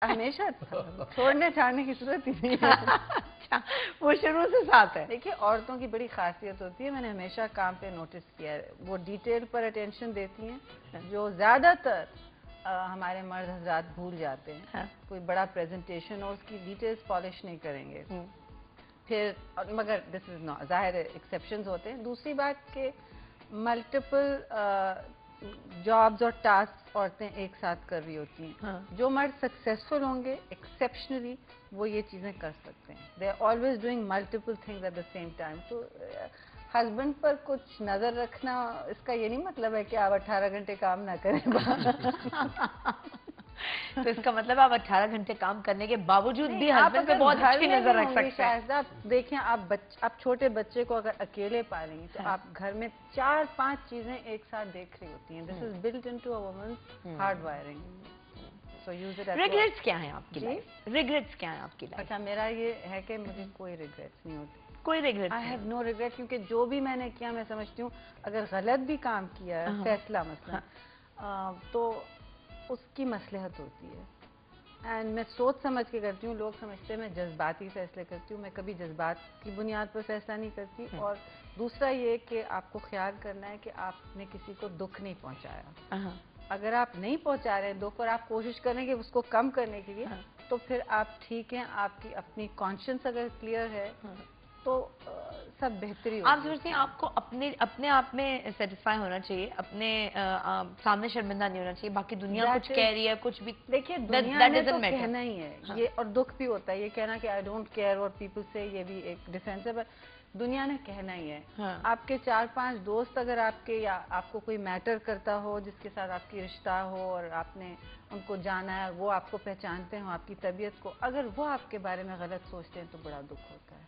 हमेशा छोड़ने छाड़ने की जरूरत ही नहीं है। अच्छा, वो शुरू से साथ है। देखिए, औरतों की बड़ी खासियत होती है, मैंने हमेशा काम पे नोटिस किया है, वो डिटेल पर अटेंशन देती हैं जो ज्यादातर हमारे मर्द हजरात भूल जाते हैं। हाँ। कोई बड़ा प्रेजेंटेशन हो, उसकी डिटेल्स पॉलिश नहीं करेंगे। फिर मगर दिस इज नॉट, जाहिर है एक्सेप्शंस होते हैं। दूसरी बात के मल्टीपल जॉब्स और टास्क औरतें एक साथ कर रही होती हैं। हाँ। जो मर्द सक्सेसफुल होंगे एक्सेप्शनली, वो ये चीजें कर सकते हैं। They are always doing multiple things at the same time. तो हस्बैंड पर कुछ नजर रखना, इसका ये नहीं मतलब है कि आप 18 घंटे काम ना करें। तो इसका मतलब आप 18 घंटे काम करने के बावजूद भी आप हस्बैंड पे बहुत अच्छी नजर रख सकते हैं। शायद आप देखें, आप छोटे बच्चे को अगर अकेले पालेंगे तो आप घर में 4-5 चीजें एक साथ देख रही होती हैं। This is built into a women's hard wiring. So use it. Regrets क्या है आपकी लाइफ? रिग्रेट्स क्या है आपकी लाइफ? अच्छा, मेरा ये है कि मुझे कोई रिग्रेट्स नहीं होती। कोई regret? I have no regret, क्योंकि जो भी मैंने किया, मैं समझती हूँ अगर गलत भी काम किया है, फैसला मसला, तो उसकी मसलहत होती है। एंड मैं सोच समझ के करती हूँ। लोग समझते हैं मैं जज्बाती फैसले करती हूँ, मैं कभी जज्बात की बुनियाद पर फैसला नहीं करती। और दूसरा ये कि आपको ख्याल करना है कि आपने किसी को दुख नहीं पहुंचाया। अगर आप नहीं पहुंचा रहे दुख और आप कोशिश करेंगे उसको कम करने के लिए, तो फिर आप ठीक हैं। आपकी अपनी कॉन्शियस अगर क्लियर है तो सब बेहतरी होगी। आप सोचते हैं आपको अपने आप में सेटिस्फाई होना चाहिए, अपने सामने शर्मिंदा नहीं होना चाहिए, बाकी दुनिया कुछ कह रही है कुछ भी। देखिए, दुनिया ने तो कहना ही है ये, और दुख भी होता है ये कहना कि I don't care what people से, ये भी एक डिफेंसिव है। दुनिया ने कहना ही है। आपके 4-5 दोस्त अगर आपके, या आपको कोई मैटर करता हो जिसके साथ आपकी रिश्ता हो और आपने उनको जाना है, वो आपको पहचानते हो, आपकी तबीयत को, अगर वो आपके बारे में गलत सोचते हैं तो बड़ा दुख होता है।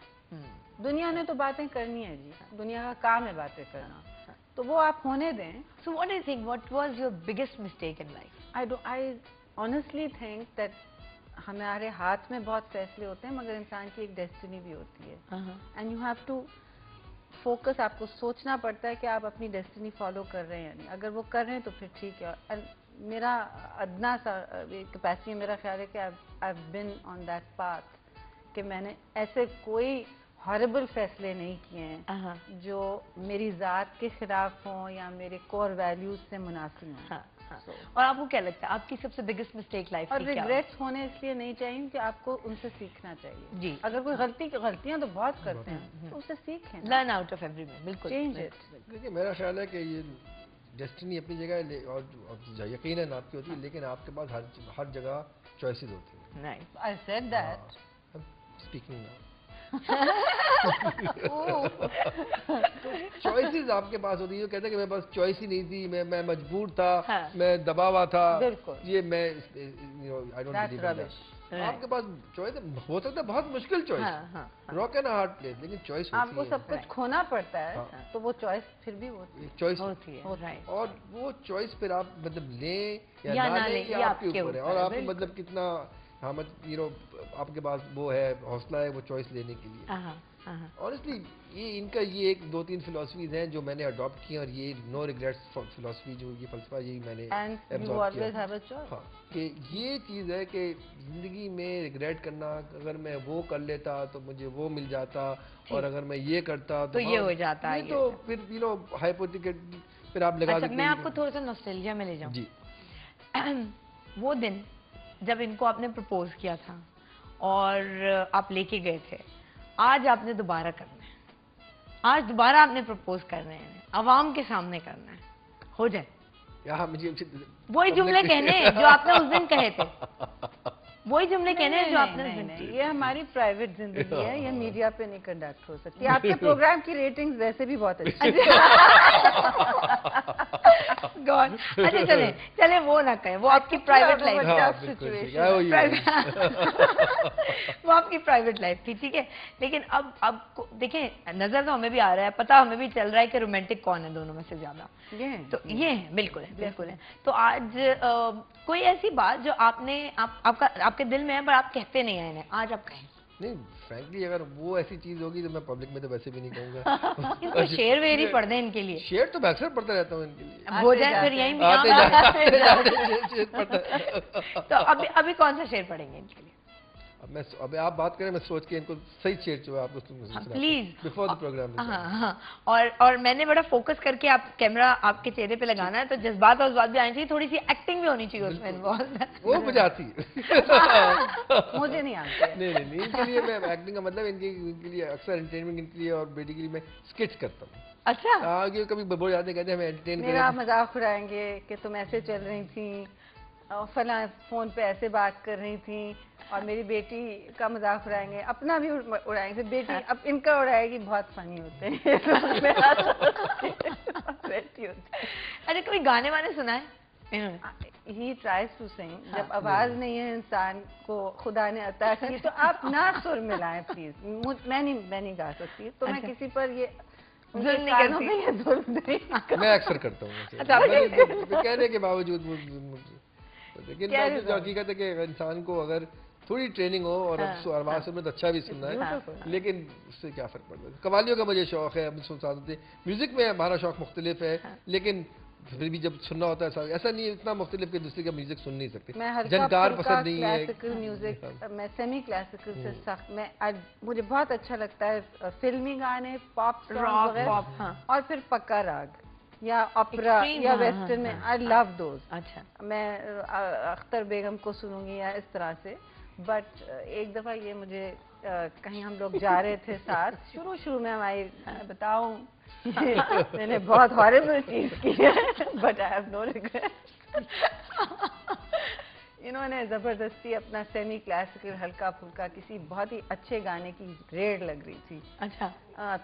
दुनिया ने तो बातें करनी है जी, दुनिया का काम है बातें करना, तो वो आप होने दें। So what do you think? What was your biggest mistake in life? I honestly think that हमारे हाथ में बहुत फैसले होते हैं, मगर इंसान की एक डेस्टिनी भी होती है। And you have to focus. आपको सोचना पड़ता है कि आप अपनी डेस्टिनी फॉलो कर रहे हैं या नहीं। अगर वो कर रहे हैं तो फिर ठीक है। मेरा अदना सा कैपेसिटी, मेरा ख्याल है कि I have been on that path, कि मैंने ऐसे कोई हॉरिबल फैसले नहीं किए हैं जो मेरी ज़ात के खिलाफ हों या मेरे कोर वैल्यूज से मुनासिब हों। और आपको क्या लगता है आपकी सबसे बिगेस्ट मिस्टेक लाइफ और रिग्रेट्स होने इसलिए नहीं चाहिए कि आपको उनसे सीखना चाहिए जी। अगर कोई गलतियां तो बहुत करते हैं तो उससे सीखें, लर्न आउट ऑफ एवरीवन। बिल्कुल, चेंज इट। देखिए, मेरा ख्याल है कि ये डेस्टिनी अपनी जगह है और यकीनन आपकी होती है, लेकिन आपके पास हर जगह चॉइसेस होती है। Nice, I said that speaking now. Choices आपके पास होती है। कहते हैं कि मेरे पास चॉइस ही नहीं थी, मैं मजबूर था, मैं दबावा था। ये मैं I don't believe in that. आपके पास चॉइस हो सकता है, बहुत मुश्किल choice, rock and hard place, लेकिन चॉइस होती है। आपको सब कुछ खोना पड़ता है, तो वो चॉइस फिर भी चॉइस होती है। और वो चॉइस फिर आप मतलब लें या ना लें, ये आपके ऊपर है। और आप मतलब कितना आपके पास वो है, हौसला है वो चॉइस लेने के लिए। ऑनेस्टली ये एक 2-3 फिलॉसफीज हैं जो मैंने अडॉप्ट की, और ये नो रिग्रेट्स फिलॉसफी, जो ये फलसफा, यही मैंने एब्जॉर्ब किया। हाँ, कि ये चीज़ है कि जिंदगी में रिग्रेट करना, अगर मैं वो कर लेता तो मुझे वो मिल जाता, और अगर मैं ये करता तो ये हो जाता। ये तो फिर हाइपोथेटिकल फिर आप लगा देते हैं। मैं आपको थोड़ा सा नॉस्टैल्जिया में ले जाऊं जी। वो दिन जब इनको आपने प्रपोज किया था और आप लेके गए थे, आज आपने दोबारा करना है, आज दोबारा आपने प्रपोज करना है, अवाम के सामने करना है, हो जाए। यहाँ मुझे वही जुमले कहने हैं जो आपने उस दिन कहे थे, वही जुमले कहने हैं जो आपने उस दिन कहे। ये हमारी प्राइवेट जिंदगी है, ये मीडिया पे नहीं कंडक्ट हो सकती। आपके प्रोग्राम की रेटिंग्स वैसे भी बहुत अच्छी है। गॉड, अच्छा चले वो ना कहें, वो आपकी प्राइवेट लाइफ, वो आपकी प्राइवेट लाइफ थी, ठीक है। लेकिन अब देखें, नजर तो हमें भी आ रहा है, पता हमें भी चल रहा है कि रोमांटिक कौन है दोनों में से ज्यादा। तो ये है, बिल्कुल है। तो आज कोई ऐसी बात जो आपने आपके दिल में है पर आप कहते नहीं आए, आज आप कहें। नहीं, फ्रैंकली अगर वो ऐसी चीज होगी तो मैं पब्लिक में तो वैसे भी नहीं कहूंगा। इनको शेर वेर ही पढ़ दें इनके लिए। शेर तो मैं अक्सर पढ़ता रहता हूँ इनके लिए। हो जाए फिर यहीं तो अभी कौन सा शेर पढ़ेंगे इनके लिए? अब आप बात करें, मैं सोच के इनको सही शेर जो है आपको प्लीज बिफोर द प्रोग्राम। हाँ, और मैंने बड़ा फोकस करके आप कैमरा आपके चेहरे पे लगाना है, तो जज्बात और बात भी आनी चाहिए, थोड़ी सी एक्टिंग भी होनी चाहिए उसमें इन्वॉल्व। वो मुझे आती है। मुझे नहीं आती। नहीं, इनके लिए मैं एक्टिंग का मतलब इनके लिए अक्सर एंटरटेनमेंट इनके लिए और बेटी के लिए मैं स्केच करता हूँ। अच्छा। आगे कभी बोल जाते कहते हैं हमें एंटरटेन करें। मेरा मजाक उड़ाएंगे कि तुम ऐसे चल रही थी और फला फोन पे ऐसे बात कर रही थी, और मेरी बेटी का मजाक उड़ाएंगे, अपना भी उड़ाएंगे, बेटी अब इनका उड़ाएगी, बहुत फनी होते हैं। अरे कोई गाने वाने सुनाए? He tries to sing. जब आवाज नहीं है इंसान को खुदा ने अता की, तो आप ना सुर मिलाएं प्लीज। मैं नहीं गा सकती, तो मैं किसी पर ये जुल्म नहीं करती। मैं अक्सर करता हूँ कहने के बावजूद, लेकिन जो हकीकत है कि इंसान को अगर थोड़ी ट्रेनिंग हो और आवाज में तो अच्छा भी सुनना है, लेकिन उससे क्या फर्क पड़ता है। कवालियों का मुझे शौक है, म्यूजिक में हमारा शौक मुख्तलिफ है, लेकिन फिर भी जब सुनना होता है ऐसा नहीं है इतना मुख्तलिफ कि दूसरे का म्यूजिक सुन नहीं सकते। जनकार पसंद नहीं है। क्लासिकल म्यूजिक, मैं सेमी क्लासिकल से सख्त, मुझे बहुत अच्छा लगता है फिल्मी गाने, पॉप सॉन्ग वगैरह, और फिर पक्का राग या ऑपरा या वेस्टर्न में। I love those. अच्छा, मैं अख्तर बेगम को सुनूंगी या इस तरह से। बट एक दफा ये मुझे कहीं हम लोग जा रहे थे साथ, शुरू में हमारी, बताऊं मैंने बहुत हॉरिबल चीज की है, but I have no regret. इन्होंने जबरदस्ती अपना सेमी क्लासिकल हल्का फुल्का किसी बहुत ही अच्छे गाने की रेड लग रही थी। अच्छा।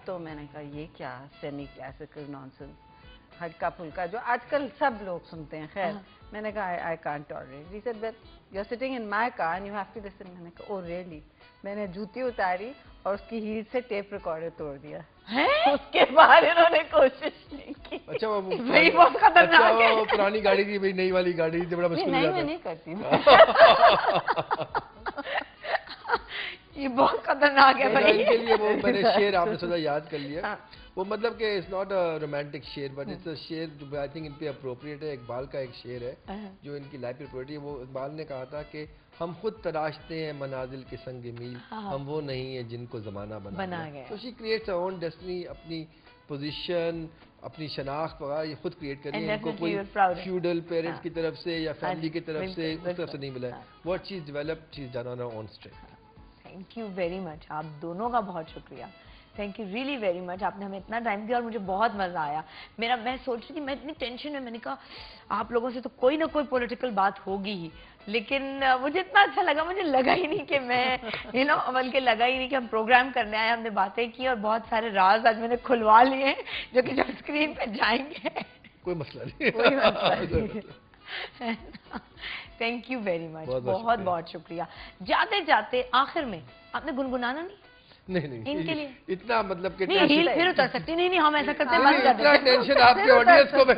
तो मैंने कहा ये क्या सेमी क्लासिकल नॉनसेंस, हल्का फुल्का जो आजकल सब लोग सुनते हैं। खैर मैंने कहा I can't tolerate. He said that you are sitting in my car and you have to listen. मैंने कहा ओह रियली। मैंने जूती उतारी और उसकी हील से टेप रिकॉर्डर तोड़ दिया है? उसके बाद इन्होंने कोशिश नहीं की। अच्छा, वो खतरनाक है। वो पुरानी गाड़ी थी भाई, नई वाली गाड़ी थी, बड़ा मुश्किल नहीं, मैं नहीं करती हूँ। ये बहुत खतरनाक है भाई। इनके लिए वो मैंने शेर आपने सोचा याद कर लिया। वो मतलब कि इट्स नॉट अ रोमांटिक शेर, बट इट्स अ शेर जो आई थिंक इन पे अप्रोप्रिएट है। इकबाल का एक शेर है जो इनकी लाइफ पे अप्रोप्रिएट है। वो इकबाल ने कहा था कि हम खुद तराशते हैं मनाजिल के संग मील, हम वो नहीं है जिनको जमाना बना गया। तो she creates her own destiny, अपनी पोजीशन, अपनी शनाख्त वगैरह ये खुद क्रिएट करी है। इनको कोई फ्यूडल पेरेंट्स की तरफ से या फैमिली की तरफ से उस तरफ से नहीं मिला है। What she is developed, she is done on her own strength. Thank you very much, आप दोनों का बहुत शुक्रिया। Thank you really very much, आपने हमें इतना टाइम दिया और मुझे बहुत मज़ा आया। मैं सोच रही थी, मैं इतनी टेंशन में, मैंने कहा आप लोगों से तो कोई ना कोई पॉलिटिकल बात होगी ही, लेकिन मुझे इतना अच्छा लगा, मुझे लगा ही नहीं कि मैं बल्कि लगा ही नहीं कि हम प्रोग्राम करने आए। हमने बातें की और बहुत सारे राज आज मैंने खुलवा लिए जो कि जब स्क्रीन पे जाएंगे कोई मसला नहीं, कोई मसला नहीं। थैंक यू वेरी मच, बहुत बहुत शुक्रिया। जाते जाते आखिर में आपने गुनगुनाना नहीं? नहीं इनके लिए इतना मतलब कि नहीं, हील फिर उतर सकती नहीं, हम ऐसा करते हैं, इतना टेंशन आपके ऑडियंस को मैं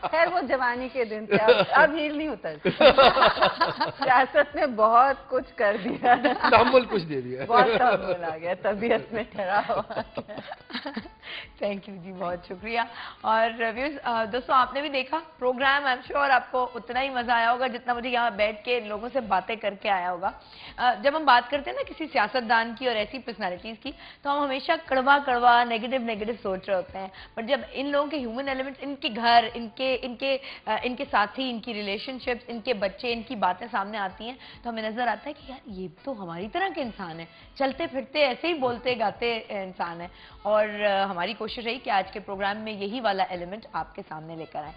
खैर वो जवानी के दिन थे, अब हील नहीं उतरती। सियासत में बहुत कुछ कर दिया, तहम्मुल कुछ दे दिया, बहुत तहम्मुल आ गया, तबीयत में ठहराव आ गया। थैंक यू जी, बहुत शुक्रिया। और दोस्तों आपने भी देखा प्रोग्राम, आई एम श्योर आपको उतना ही मजा आया होगा जितना मुझे यहाँ बैठ के लोगों से बातें करके आया होगा। जब हम बात करते हैं ना किसी सियासतदान की और ऐसी पर्सनालिटीज की, तो हम हमेशा कड़वा नेगेटिव सोच रहे होते हैं, बट जब इन लोगों के ह्यूमन एलिमेंट्स, इनके घर, इनके साथी, इनकी रिलेशनशिप्स, इनके बच्चे, इनकी बातें सामने आती हैं, तो हमें नजर आता है कि यार ये तो हमारी तरह के इंसान है, चलते फिरते ऐसे ही बोलते गाते इंसान है। और हमारी कोशिश रही कि आज के प्रोग्राम में यही वाला एलिमेंट आपके सामने लेकर आए।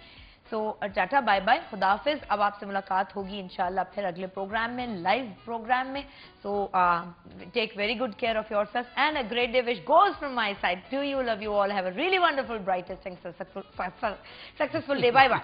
सो टाटा बाय बाय, खुदा हाफिज। अब आपसे मुलाकात होगी इंशाल्लाह फिर अगले प्रोग्राम में, लाइव प्रोग्राम में। So take very good care of yourself and a great day wish goes from my side to you. Love you all, have a really wonderful, brightest, successful day. Bye bye.